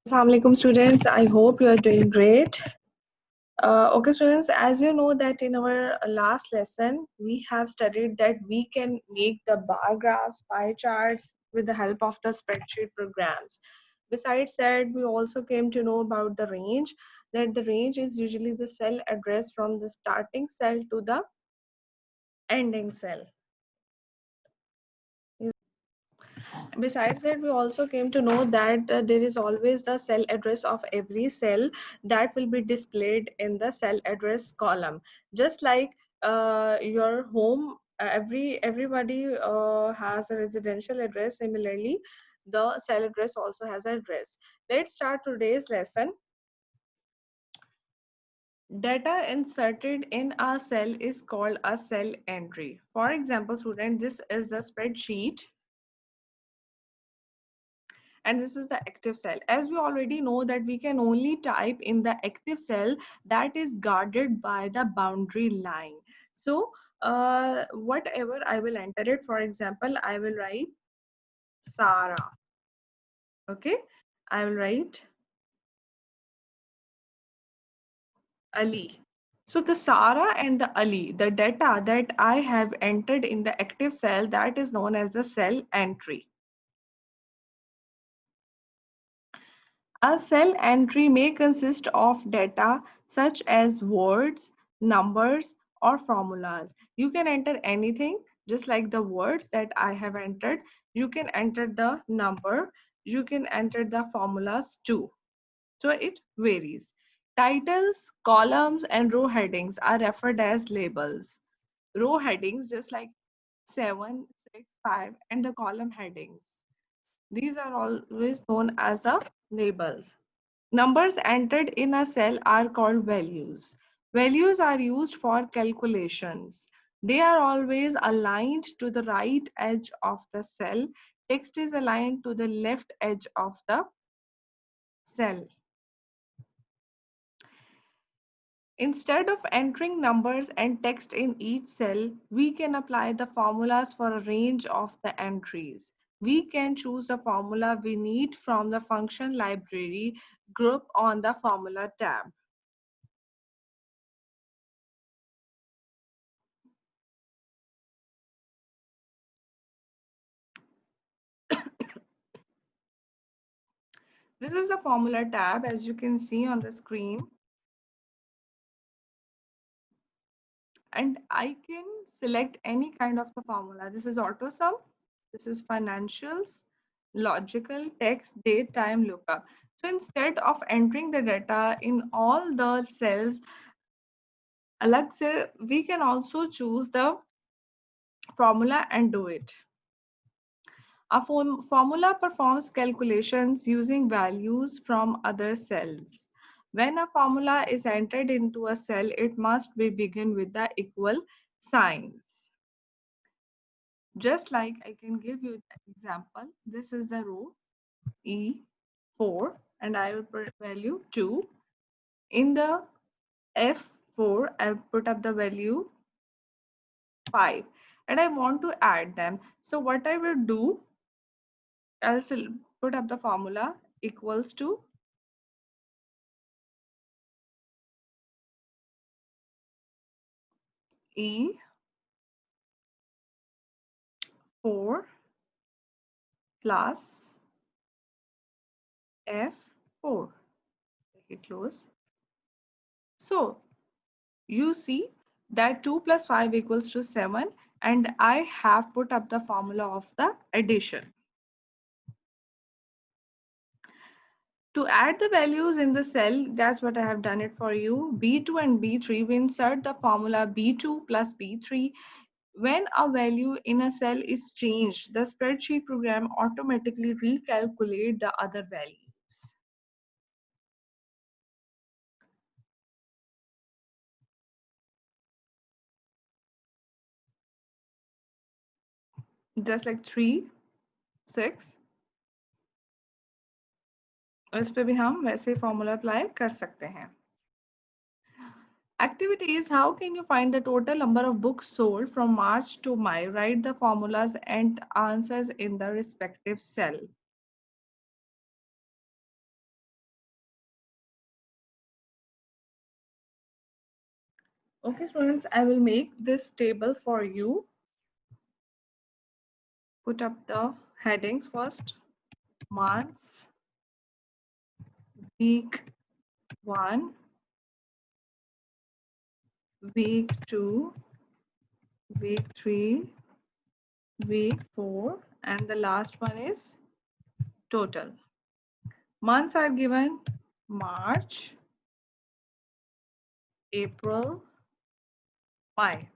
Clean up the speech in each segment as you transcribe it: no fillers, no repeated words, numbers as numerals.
Assalamu alaikum students. I hope you are doing great. Okay students, as you know that in our last lesson we have studied that we can make the bar graphs, pie charts with the help of the spreadsheet programs. Besides that, we also came to know about the range, that the range is usually the cell address from the starting cell to the ending cell. Besides that, we also came to know that there is always the cell address of every cell that will be displayed in the cell address column. Just like your home, everybody has a residential address. Similarly, the cell address also has an address. Let's start today's lesson. Data inserted in a cell is called a cell entry. For example, student, this is the spreadsheet and this is the active cell. As we already know that we can only type in the active cell that is guarded by the boundary line. So whatever I will enter it, for example, I will write Sarah. Okay, I will write Ali. So the Sarah and the Ali, the data that I have entered in the active cell, that is known as the cell entry. A cell entry may consist of data such as words, numbers, or formulas. You can enter anything, just like the words that I have entered. You can enter the number, you can enter the formulas too. So it varies. Titles, columns, and row headings are referred as labels. Row headings, just like 7, 6, 5, and the column headings. These are always known as the labels. Numbers entered in a cell are called values. Values are used for calculations. They are always aligned to the right edge of the cell. Text is aligned to the left edge of the cell. Instead of entering numbers and text in each cell, we can apply the formulas for a range of the entries. We can choose the formula we need from the function library group on the formula tab. This is the formula tab, as you can see on the screen. And I can select any kind of the formula. This is auto sum, this is financials, logical, text, date, time, lookup. So instead of entering the data in all the cells, alag se, we can also choose the formula and do it. A formula performs calculations using values from other cells. When a formula is entered into a cell, it must be begin with the equal signs. Just like I can give you an example. This is the row E4 and I will put value 2. In the F4, I put up the value 5 and I want to add them. So what I will do, I'll put up the formula equals to E4 plus F4. Make it close. So you see that 2 plus 5 equals to 7 and I have put up the formula of the addition. To add the values in the cell, that's what I have done it for you. B2 and B3, we insert the formula B2 plus B3. When a value in a cell is changed, the spreadsheet program automatically recalculate the other values. Just like 3, 6. और इस पे भी हम वैसे formula apply कर सकते हैं. Activities: how can you find the total number of books sold from March to May? Write the formulas and answers in the respective cell. Okay, students, I will make this table for you. Put up the headings first. Months, week 1, week 2, week 3, week 4, and the last one is total. Months are given March, April, May.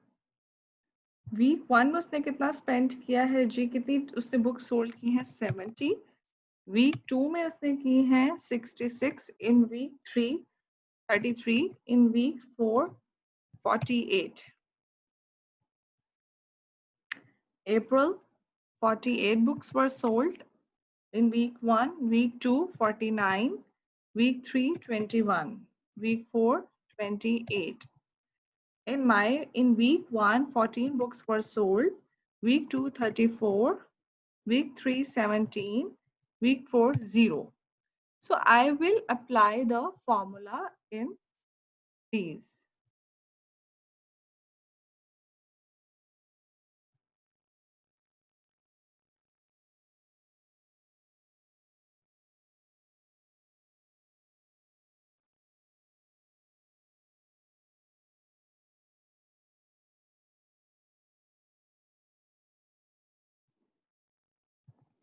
Week 1 में उसने कितना spend किया है जी, कितनी उसने book sold की हैं 70. Week 2 में उसने की हैं 66. इन week 3 33. In week 4 48. April 48 books were sold. In week 1, week 2 49, week 3 21, week 4 28. In week 1 14 books were sold, week 2 34, week 3 17, week 4 0. So I will apply the formula in these.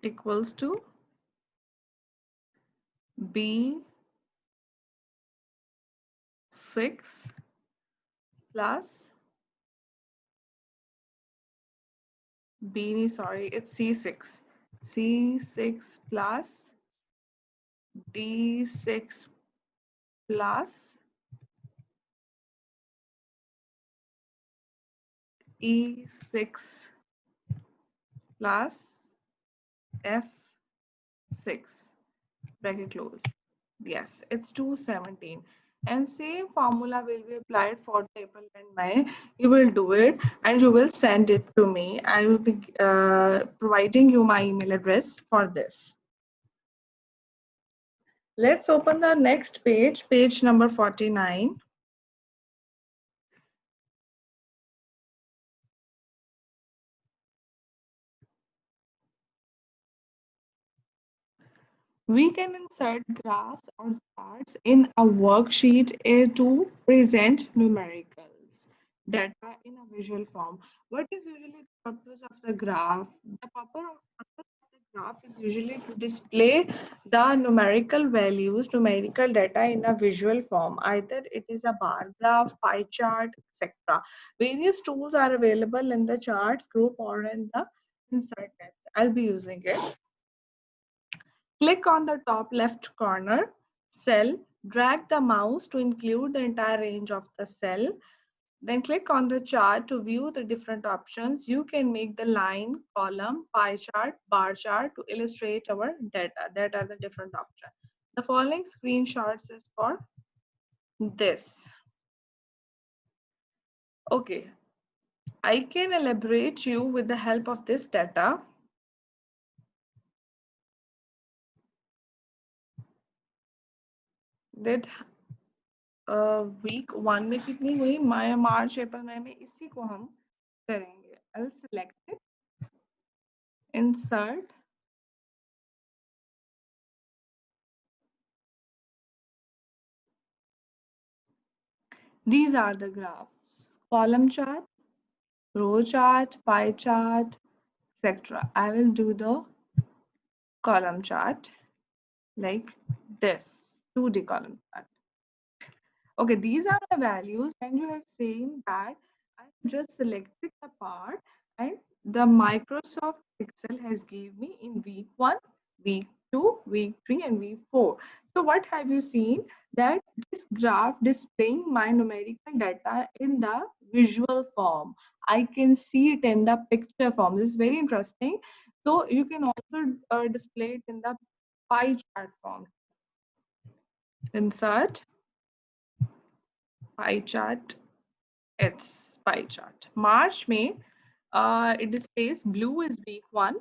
Equals to B6 plus it's C6. C6 plus D6 plus E6 plus F6. Bracket close. Yes, it's 217. And same formula will be applied for April and May. You will do it and you will send it to me. I will be providing you my email address for this. Let's open the next page, page number 49. We can insert graphs or charts in a worksheet to present numericals data in a visual form. What is usually the purpose of the graph? The purpose of the graph is usually to display the numerical values, numerical data in a visual form. Either it is a bar graph, pie chart, etc. Various tools are available in the charts group or in the insert tabs. I'll be using it. Click on the top left corner cell, drag the mouse to include the entire range of the cell. Then click on the chart to view the different options. You can make the line, column, pie chart, bar chart to illustrate our data. That are the different options. The following screenshots is for this. Okay, I can elaborate you with the help of this data. That week 1 में कितनी हुई, मार्च अप्रैल मई में, इसी को हम करेंगे. I'll select it, insert, these are the graphs: column chart, row chart, pie chart, etc. I will do the column chart like this, 2D column chart. Okay, these are the values, and you have seen that I just selected the part and the Microsoft Excel has gave me in week 1, week 2, week 3, and week 4. So what have you seen? That this graph displaying my numerical data in the visual form. I can see it in the picture form. This is very interesting. So you can also display it in the pie chart form. Insert pie chart. It's pie chart. March, May, it displays blue is week 1,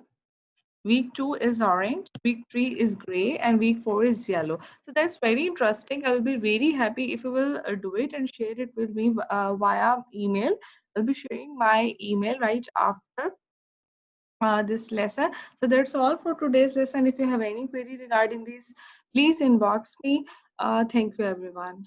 Week 2 is orange, week 3 is gray, and week 4 is yellow. So that's very interesting. I will be very happy if you will do it and share it with me via email. I'll be sharing my email right after this lesson. So that's all for today's lesson. If you have any query regarding this, please inbox me. Thank you, everyone.